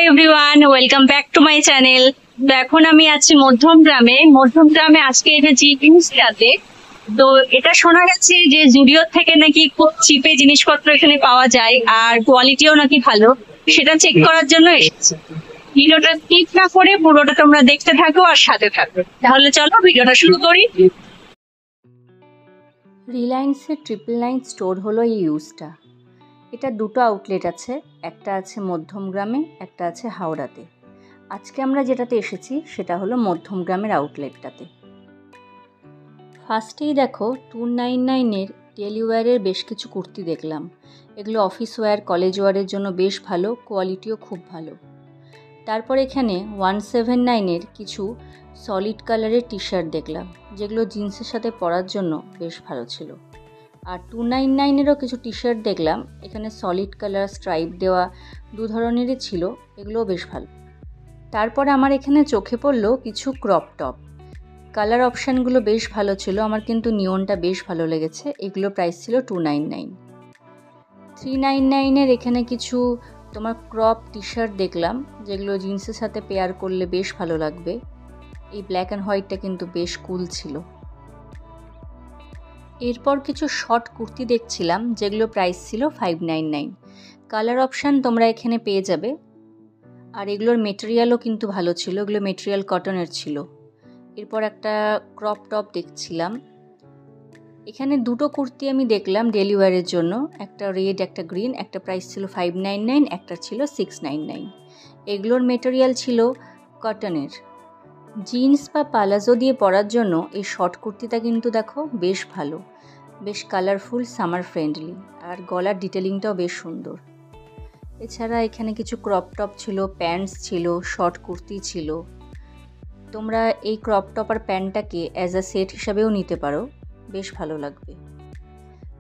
Everyone, welcome back to my channel. তো এখন আমি আছি মধ্যমগ্রামে আজকে এসেছি ইনস্টাতে। তো এটা শোনা গেছে যে জুডিও থেকে নাকি খুব চিপে জিনিসপত্র এখানে পাওয়া যায় আর কোয়ালিটিও নাকি ভালো, সেটা চেক করার জন্য এসেছি। ভিডিওটা স্কিপ না করে পুরোটা তোমরা দেখতে থাকো আর সাথে থাকো। তাহলে চলো ভিডিওটা শুরু করি। রিলায়েন্সের 999 স্টোর হলো এই ইউজটা। এটা দুটো আউটলেট আছে, একটা আছে মধ্যমগ্রামে, একটা আছে হাওড়াতে। আজকে আমরা যেটাতে এসেছি সেটা হলো মধ্যমগ্রামের আউটলেটটাতে। ফার্স্টেই দেখো 299-এর ডেলি ওয়্যারের বেশ কিছু কুর্তি দেখলাম। এগুলো অফিস ওয়্যার, কলেজ ওয়্যারের জন্য বেশ ভালো, কোয়ালিটিও খুব ভালো। তারপর এখানে 179-এর কিছু সলিড কালারের টি শার্ট দেখলাম, যেগুলো জিন্সের সাথে পরার জন্য বেশ ভালো ছিল। আর 299-এরও কিছু টি শার্ট দেখলাম, এখানে সলিড কালার স্ট্রাইপ দেওয়া দু ধরনেরই ছিল, এগুলোও বেশ ভালো। তারপরে আমার এখানে চোখে পড়লো কিছু ক্রপ টপ। কালার অপশানগুলো বেশ ভালো ছিল, আমার কিন্তু নিয়নটা বেশ ভালো লেগেছে। এগুলো প্রাইস ছিল 299। 399-এর এখানে কিছু তোমার ক্রপ টি শার্ট দেখলাম, যেগুলো জিন্সের সাথে পেয়ার করলে বেশ ভালো লাগবে। এই ব্ল্যাক অ্যান্ড হোয়াইটটা কিন্তু বেশ কুল ছিল। এরপর কিছু শর্ট কুর্তি দেখছিলাম, যেগুলো প্রাইস ছিল 599। কালার অপশান তোমরা এখানে পেয়ে যাবে। আর এগুলোর মেটেরিয়ালও কিন্তু ভালো ছিল, এগুলো মেটেরিয়াল কটনের ছিল। এরপর একটা ক্রপ টপ দেখছিলাম। এখানে দুটো কুর্তি আমি দেখলাম ডেলি ওয়্যারের জন্য, একটা রেড একটা গ্রিন, একটা প্রাইস ছিল 599, একটা ছিল 699। এগুলোর মেটেরিয়াল ছিল কটনের। জিন্স বা পালাজো দিয়ে পরার জন্য এই শর্ট কুর্তিটা কিন্তু দেখো বেশ ভালো, বেশ কালারফুল, সামার ফ্রেন্ডলি, আর গলার ডিটেলিংটাও বেশ সুন্দর। এছাড়া এখানে কিছু ক্রপ টপ ছিল, প্যান্টস ছিল, শর্ট কুর্তি ছিল। তোমরা এই ক্রপ টপ আর প্যান্টটাকে অ্যাজ আ সেট হিসাবেও নিতে পারো, বেশ ভালো লাগবে।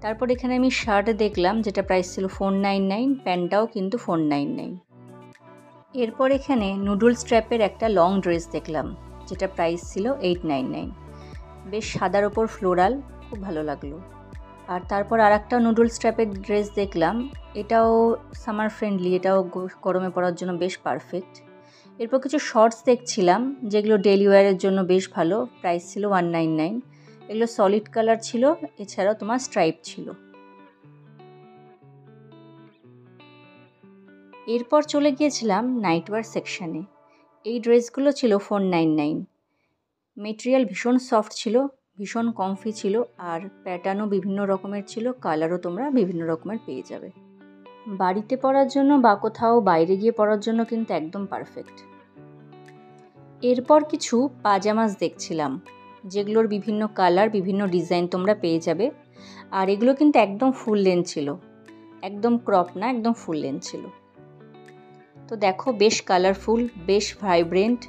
তারপর এখানে আমি শার্ট দেখলাম, যেটা প্রাইস ছিল 499, প্যান্টটাও কিন্তু 499। এরপর এখানে নুডল স্ট্র্যাপের একটা লং ড্রেস দেখলাম, যেটা প্রাইস ছিল 899। বেশ সাদার ওপর ফ্লোরাল, খুব ভালো লাগলো। আর তারপর আর একটা নুডল স্ট্র্যাপের ড্রেস দেখলাম, এটাও সামার ফ্রেন্ডলি, এটাও গরমে পরার জন্য বেশ পারফেক্ট। এরপর কিছু শর্টস দেখছিলাম, যেগুলো ডেলি ওয়্যারের জন্য বেশ ভালো, প্রাইস ছিল 199। এগুলো সলিড কালার ছিল, এছাড়াও তোমার স্ট্রাইপ ছিল। এরপর চলে গিয়েছিলাম নাইটওয়্যার সেকশানে। এই ড্রেসগুলো ছিল 499। মেটেরিয়াল ভীষণ সফট ছিল, ভীষণ কমফি ছিল, আর প্যাটার্নও বিভিন্ন রকমের ছিল, কালারও তোমরা বিভিন্ন রকমের পেয়ে যাবে। বাড়িতে পরার জন্য বা কোথাও বাইরে গিয়ে পরার জন্য কিন্তু একদম পারফেক্ট। এরপর কিছু পাজামাস দেখছিলাম, যেগুলোর বিভিন্ন কালার, বিভিন্ন ডিজাইন তোমরা পেয়ে যাবে। আর এগুলো কিন্তু একদম ফুল লেন্থ ছিল, একদম ক্রপ না, একদম ফুল লেন্থ ছিল। তো দেখো বেশ কালারফুল, বেশ ভাইব্রেন্ট,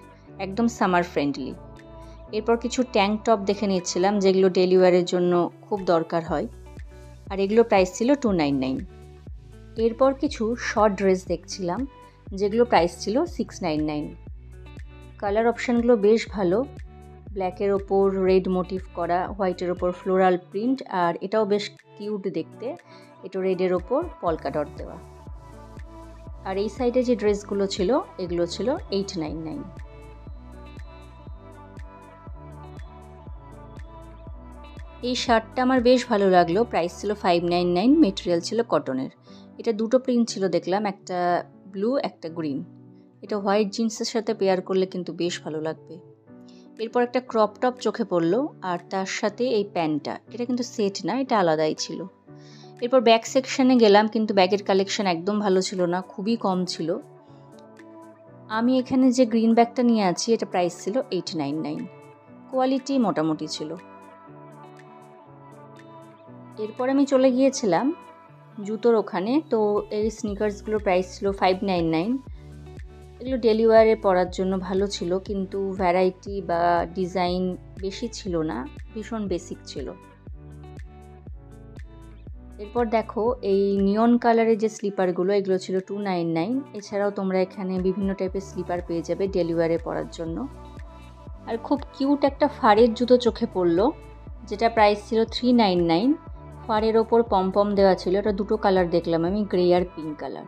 একদম সামার ফ্রেন্ডলি। এরপর কিছু ট্যাঙ্ক টপ দেখে নিচ্ছিলাম, যেগুলো ডেলি ওয়্যারের জন্য খুব দরকার হয়, আর এগুলো প্রাইস ছিল 299। এরপর কিছু শর্ট ড্রেস দেখছিলাম, যেগুলো প্রাইস ছিল 699। কালার অপশানগুলো বেশ ভালো, ব্ল্যাকের ওপর রেড মোটিভ করা, হোয়াইটের ওপর ফ্লোরাল প্রিন্ট, আর এটাও বেশ কিউট দেখতে, এটা রেডের ওপর পলকা ডট দেওয়া। আর এই সাইডে যে ড্রেসগুলো ছিল, এগুলো ছিল 899। এই শার্টটা আমার বেশ ভালো লাগলো, প্রাইস ছিল 599, মেটেরিয়াল ছিল কটনের। এটা দুটো প্রিন্ট ছিল দেখলাম, একটা ব্লু একটা গ্রিন। এটা হোয়াইট জিন্সের সাথে পেয়ার করলে কিন্তু বেশ ভালো লাগবে। এরপর একটা ক্রপ টপ চোখে পড়লো, আর তার সাথে এই প্যান্টটা, এটা কিন্তু সেট না, এটা আলাদাই ছিল। এরপর ব্যাগ সেকশানে গেলাম, কিন্তু ব্যাগের কালেকশন একদম ভালো ছিল না, খুবই কম ছিল। আমি এখানে যে গ্রিন ব্যাগটা নিয়ে আছি, এটা প্রাইস ছিল 899, কোয়ালিটি মোটামুটি ছিল। এরপর আমি চলে গিয়েছিলাম জুতোর ওখানে। তো এই স্নিকার্সগুলোর প্রাইস ছিল 599। এগুলো ডেলি ওয়্যারে পরার জন্য ভালো ছিল, কিন্তু ভ্যারাইটি বা ডিজাইন বেশি ছিল না, ভীষণ বেসিক ছিল। এরপর দেখো এই নিয়ন কালারের যে স্লিপারগুলো, এগুলো ছিল 299। এছাড়াও তোমরা এখানে বিভিন্ন টাইপের স্লিপার পেয়ে যাবে ডেলি ওয়্যারে পরার জন্য। আর খুব কিউট একটা ফাড়ের জুতো চোখে পড়লো, যেটা প্রাইস ছিল 399। ফাড়ের ওপর পমপম দেওয়া ছিল, এটা দুটো কালার দেখলাম আমি, গ্রে আর পিঙ্ক কালার।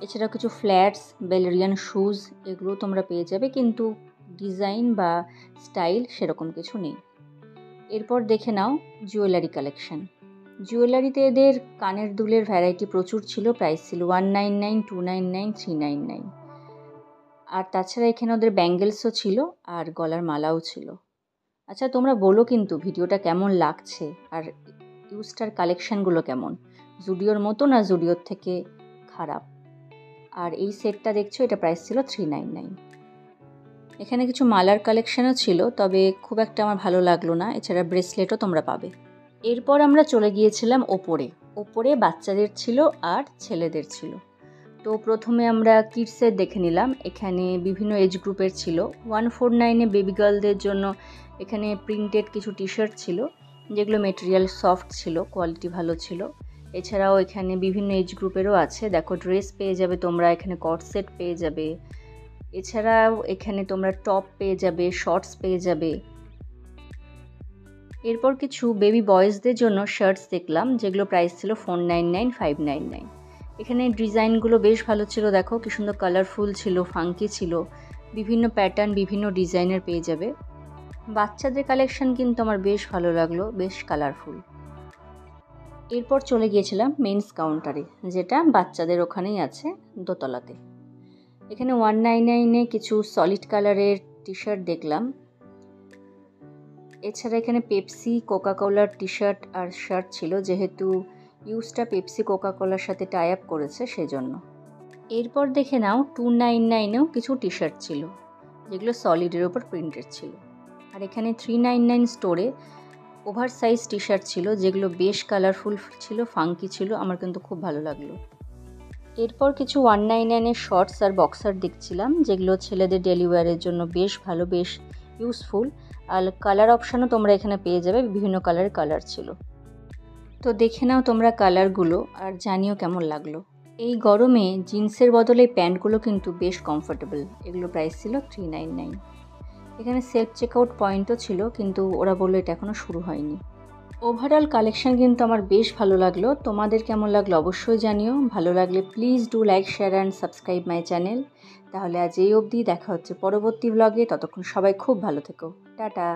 এছাড়াও কিছু ফ্ল্যাটস, বেলেরিয়ান শুজ এগুলো তোমরা পেয়ে যাবে, কিন্তু ডিজাইন বা স্টাইল সেরকম কিছু নেই। এরপর দেখে নাও জুয়েলারি কালেকশন। জুয়েলারিতে এদের কানের দুলের ভ্যারাইটি প্রচুর ছিল, প্রাইস ছিল 199, 299, 399। আর তাছাড়া এখানে ওদের ব্যাঙ্গেলসও ছিল আর গলার মালাও ছিল। আচ্ছা তোমরা বলো কিন্তু ভিডিওটা কেমন লাগছে, আর ইউজটার কালেকশানগুলো কেমন, জুডিওর মতো না জুডিওর থেকে খারাপ। আর এই সেটটা দেখছো, এটা প্রাইস ছিল 399। এখানে কিছু মালার কালেকশানও ছিল, তবে খুব একটা আমার ভালো লাগলো না। এছাড়া ব্রেসলেটও তোমরা পাবে। এরপর আমরা চলে গিয়েছিলাম ওপরে বাচ্চাদের ছিল আর ছেলেদের ছিল। তো প্রথমে আমরা কিডসের দেখে নিলাম। এখানে বিভিন্ন এজ গ্রুপের ছিল। 149-এ বেবি গার্লদের জন্য এখানে প্রিন্টেড কিছু টি শার্ট ছিল, যেগুলো মেটেরিয়াল সফট ছিল, কোয়ালিটি ভালো ছিল। এছাড়াও এখানে বিভিন্ন এজ গ্রুপেরও আছে। দেখো ড্রেস পেয়ে যাবে তোমরা, এখানে কট সেট পেয়ে যাবে। এছাড়াও এখানে তোমরা টপ পেয়ে যাবে, শর্টস পেয়ে যাবে। এরপর কিছু বেবি বয়েজদের জন্য শার্টস দেখলাম, যেগুলো প্রাইস ছিল 499, 599। এখানে ডিজাইনগুলো বেশ ভালো ছিল। দেখো কি সুন্দর কালারফুল ছিল, ফাঙ্কি ছিল, বিভিন্ন প্যাটার্ন বিভিন্ন ডিজাইনের পেয়ে যাবে। বাচ্চাদের কালেকশন কিন্তু আমার বেশ ভালো লাগলো, বেশ কালারফুল। এরপর চলে গিয়েছিলাম মেন্স কাউন্টারে, যেটা বাচ্চাদের ওখানেই আছে দোতলাতে। এখানে 199-এ কিছু সলিড কালারের টি শার্ট দেখলাম। এছাড়া এখানে পেপসি, কোকাকোলার টি শার্ট আর শার্ট ছিল, যেহেতু ইউজটা পেপসি কোকাকোলার সাথে টাই আপ করেছে সেজন্য। এরপর দেখে নাও 299-এও কিছু টি শার্ট ছিল, যেগুলো সলিডের ওপর প্রিন্টেড ছিল। আর এখানে 399 স্টোরে ওভার সাইজ টি শার্ট ছিল, যেগুলো বেশ কালারফুল ছিল, ফাঙ্কি ছিল, আমার কিন্তু খুব ভালো লাগলো। এরপর কিছু 199-এর শর্টস আর বক্সার দেখছিলাম, যেগুলো ছেলেদের ডেলি ওয়্যারের জন্য বেশ ভালো, বেশ ইউজফুল। আর কালার অপশানও তোমরা এখানে পেয়ে যাবে, বিভিন্ন কালারের কালার ছিল। তো দেখে নাও তোমরা কালারগুলো, আর জানিও কেমন লাগলো। এই গরমে জিন্সের বদলে প্যান্টগুলো কিন্তু বেশ কমফোর্টেবল। এগুলো প্রাইস ছিল 399। এখানে সেলফ চেকআউট পয়েন্টও ছিল, কিন্তু ওরা বললো এটা এখনও শুরু হয়নি। ওভারঅল কালেকশন কিন্তু আমার বেশ ভালো লাগলো। তোমাদের কেমন লাগলো অবশ্যই জানিও। ভালো লাগলে please do like, share and subscribe my channel. তাহলে আজ এই অবধি, দেখা হচ্ছে পরবর্তী ব্লগে। ততক্ষণ সবাই খুব ভালো থেকো। টাটা।